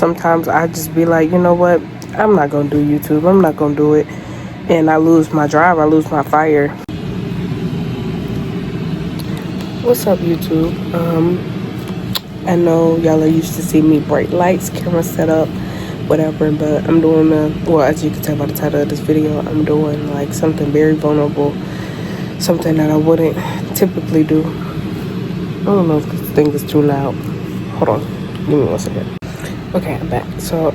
Sometimes I just be like, you know what, I'm not gonna do YouTube, I'm not gonna do it, and I lose my drive, I lose my fire. What's up, YouTube? I know y'all are used to see me bright lights, camera set up, whatever, but I'm doing well, as you can tell by the title of this video, I'm doing like something very vulnerable, something that I wouldn't typically do. I don't know if this thing is too loud. Hold on, give me 1 second. Okay, I'm back. So,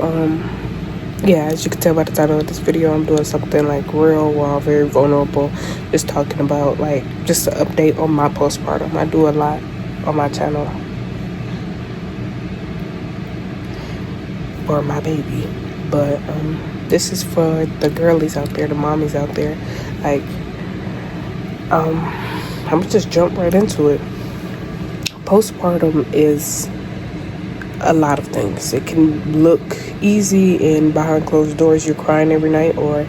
yeah, as you can tell by the title of this video, I'm doing something like real raw, very vulnerable, just talking about like just an update on my postpartum. I do a lot on my channel for my baby, but this is for the girlies out there, the mommies out there. Like, I'm gonna just jump right into it. Postpartum is a lot of things. It can look easy and behind closed doors you're crying every night, or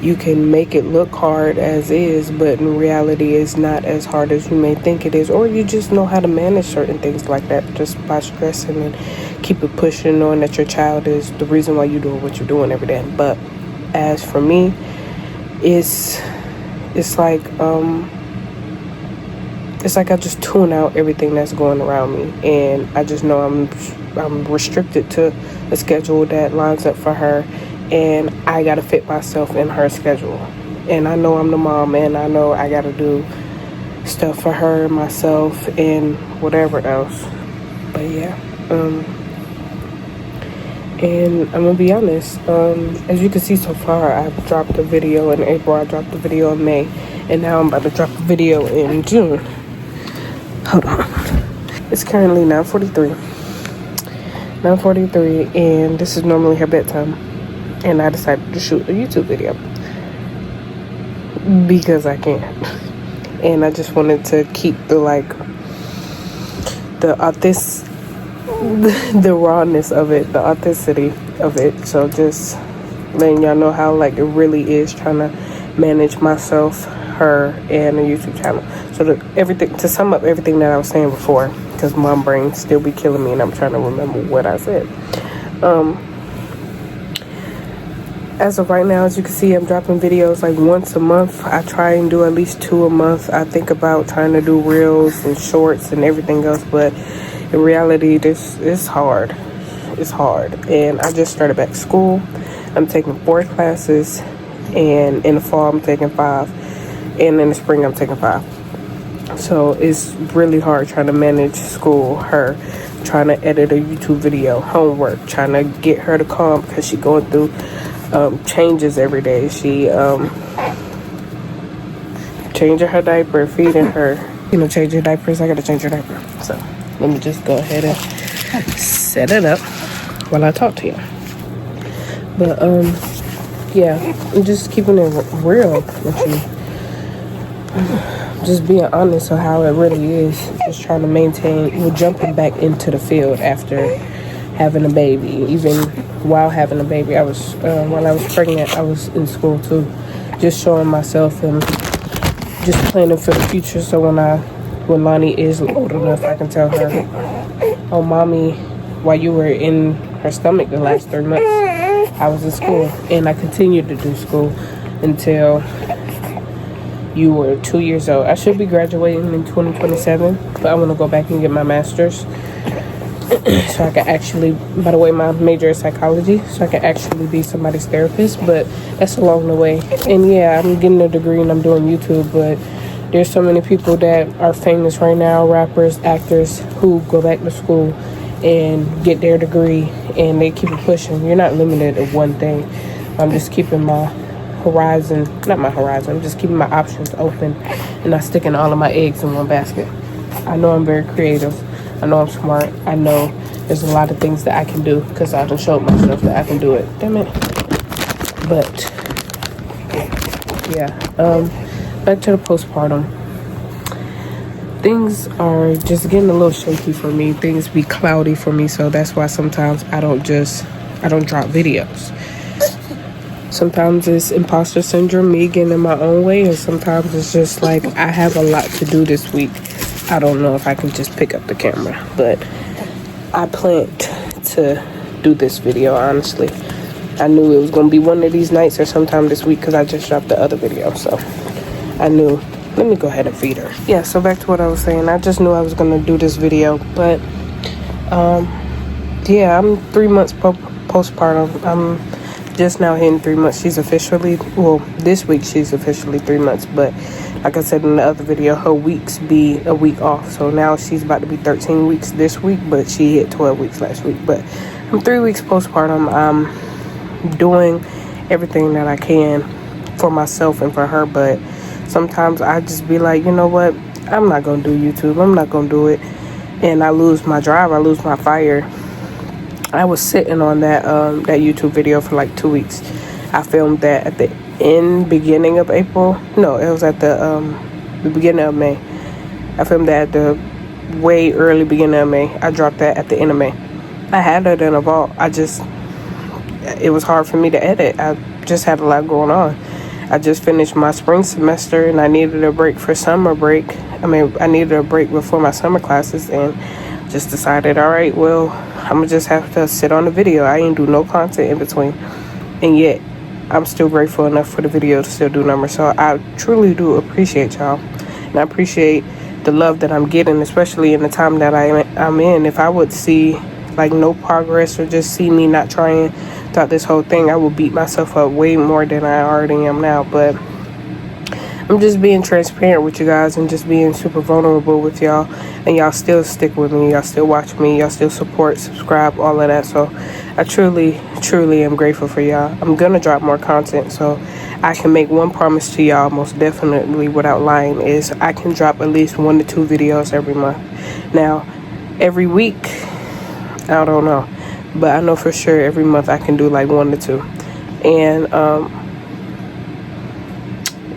you can make it look hard as is, but in reality it's not as hard as you may think it is, or you just know how to manage certain things like that just by stressing and keep it pushing, knowing that your child is the reason why you're doing what you're doing every day. But as for me, it's like I just tune out everything that's going around me, and I just know I'm restricted to a schedule that lines up for her, and I gotta fit myself in her schedule. And I know I'm the mom, and I know I gotta do stuff for her, myself, and whatever else. But yeah, and I'm gonna be honest, as you can see so far, I've dropped a video in April, I dropped a video in May, and now I'm about to drop a video in June. Hold on. It's currently 9:43, and this is normally her bedtime, and I decided to shoot a YouTube video because I can. And I just wanted to keep the rawness of it, the authenticity of it. So just letting y'all know how like it really is, trying to manage myself, her, and a YouTube channel. So to sum up everything that I was saying before, because my brain still be killing me and I'm trying to remember what I said. As of right now, as you can see, I'm dropping videos like once a month. I try and do at least 2 a month. I think about trying to do reels and shorts and everything else, but in reality, this is hard. It's hard. And I just started back to school. I'm taking 4 classes, and in the fall I'm taking 5, and in the spring I'm taking 5. So it's really hard trying to manage school, her, trying to edit a YouTube video, homework, trying to get her to calm because she's going through changes every day. She changing her diaper, feeding her, changing diapers. I gotta change her diaper. So let me just go ahead and set it up while I talk to you. But yeah, I'm just keeping it real with you. Just being honest on how it really is. Just trying to maintain. We're jumping back into the field after having a baby. Even while having a baby, while I was pregnant, I was in school too, just showing myself and just planning for the future. So when Lonnie is old enough, I can tell her, "Oh, mommy, while you were in her stomach the last 3 months, I was in school, and I continued to do school until you were 2 years old." I should be graduating in 2027, but I want to go back and get my master's so I can actually, by the way, my major is psychology, so I can actually be somebody's therapist, but that's along the way. And yeah, I'm getting a degree and I'm doing YouTube, but there's so many people that are famous right now, rappers, actors, who go back to school and get their degree and they keep it pushing. You're not limited to one thing. I'm just keeping my I'm just keeping my options open and not sticking all of my eggs in one basket. I know I'm very creative. I know I'm smart. I know there's a lot of things that I can do because I done showed myself that I can do it. Damn it. But yeah, back to the postpartum. Things are just getting a little shaky for me. Things be cloudy for me, so that's why sometimes I don't drop videos. Sometimes it's imposter syndrome, me getting in my own way, and sometimes it's just like I have a lot to do this week. I don't know if I can just pick up the camera, but I plan to do this video, honestly. I knew it was going to be one of these nights or sometime this week because I just dropped the other video. So I knew, let me go ahead and feed her. Yeah, so back to what I was saying. I just knew I was going to do this video. But yeah, I'm 3 months postpartum. I'm just now hitting 3 months. She's officially, well, this week she's officially 3 months. But like I said in the other video, her weeks be a week off. So now she's about to be 13 weeks this week, but she hit 12 weeks last week. But I'm 3 weeks postpartum. I'm doing everything that I can for myself and for her, but sometimes I just be like, you know what, I'm not gonna do YouTube. I'm not gonna do it. And I lose my drive, I lose my fire. I was sitting on that that YouTube video for like 2 weeks. I filmed that at the beginning of April. No, it was at the beginning of May. I filmed that at the way early beginning of May. I dropped that at the end of May. I had it in a vault. It was hard for me to edit. I just had a lot going on. I just finished my spring semester and I needed a break for summer break. I needed a break before my summer classes, and just decided, all right, well, I'm gonna just have to sit on the video. I ain't do no content in between. And yet, I'm still grateful enough for the video to still do numbers. So I truly do appreciate y'all. And I appreciate the love that I'm getting, especially in the time that I'm in. If I would see like no progress or just see me not trying throughout this whole thing, I will beat myself up way more than I already am now. But I'm just being transparent with you guys and just being super vulnerable with y'all, and y'all still stick with me, y'all still watch me, y'all still support, subscribe, all of that. So I truly am grateful for y'all. I'm gonna drop more content, so I can make one promise to y'all most definitely without lying, is I can drop at least 1 to 2 videos every month. Now every week, I don't know, but I know for sure every month I can do like 1 to 2. And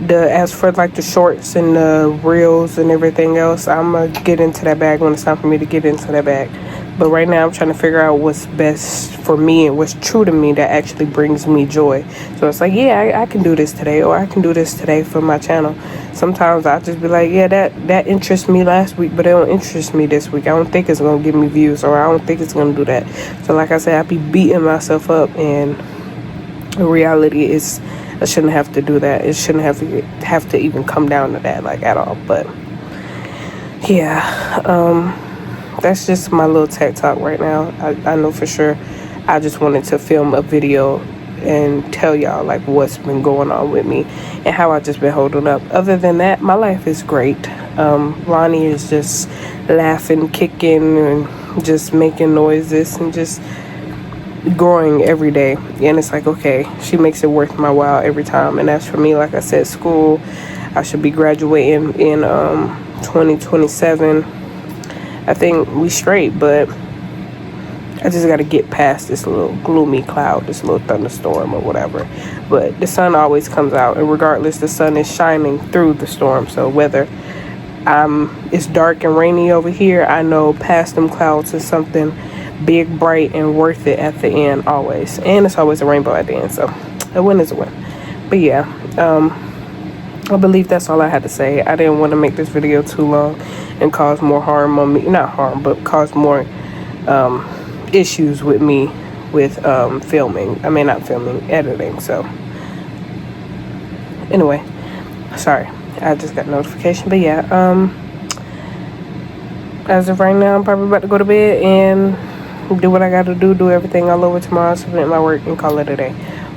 as for like the shorts and the reels and everything else, I'm gonna get into that bag when it's time for me to get into that bag. But right now I'm trying to figure out what's best for me and what's true to me that actually brings me joy. So it's like, yeah, I can do this today, or I can do this today for my channel. Sometimes I'll just be like, yeah, that interests me last week, but it don't interest me this week. I don't think it's gonna give me views, or I don't think it's gonna do that. So like I said, I be beating myself up, and the reality is I shouldn't have to do that. It shouldn't have to even come down to that, like, at all. But yeah, that's just my little tech talk right now. I know for sure I just wanted to film a video and tell y'all like what's been going on with me and how I just been holding up. Other than that, my life is great. Lonnie is just laughing, kicking, and just making noises and just growing every day. And it's like, okay, she makes it worth my while every time. And as for me, like I said, school, I should be graduating in 2027. I think we straight, but I just got to get past this little gloomy cloud, this little thunderstorm or whatever. But the sun always comes out, and regardless, the sun is shining through the storm. So whether it's dark and rainy over here, I know past them clouds is something big, bright, and worth it at the end, always. And it's always a rainbow at the end, so a win is a win. But yeah, I believe that's all I had to say. I didn't want to make this video too long and cause more harm on me. Not harm, but cause more issues with me with filming. I mean, not filming, editing. So anyway, sorry, I just got a notification. But yeah, as of right now, I'm probably about to go to bed and do what I gotta do everything all over tomorrow, submit my work, and call it a day.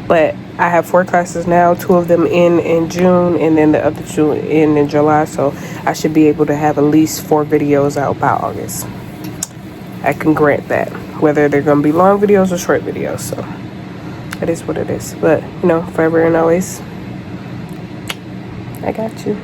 But I have 4 classes now, 2 of them in June, and then the other 2 in July. So I should be able to have at least 4 videos out by August. I can grant that, whether they're gonna be long videos or short videos. So it is what it is. But you know, forever and always, I got you.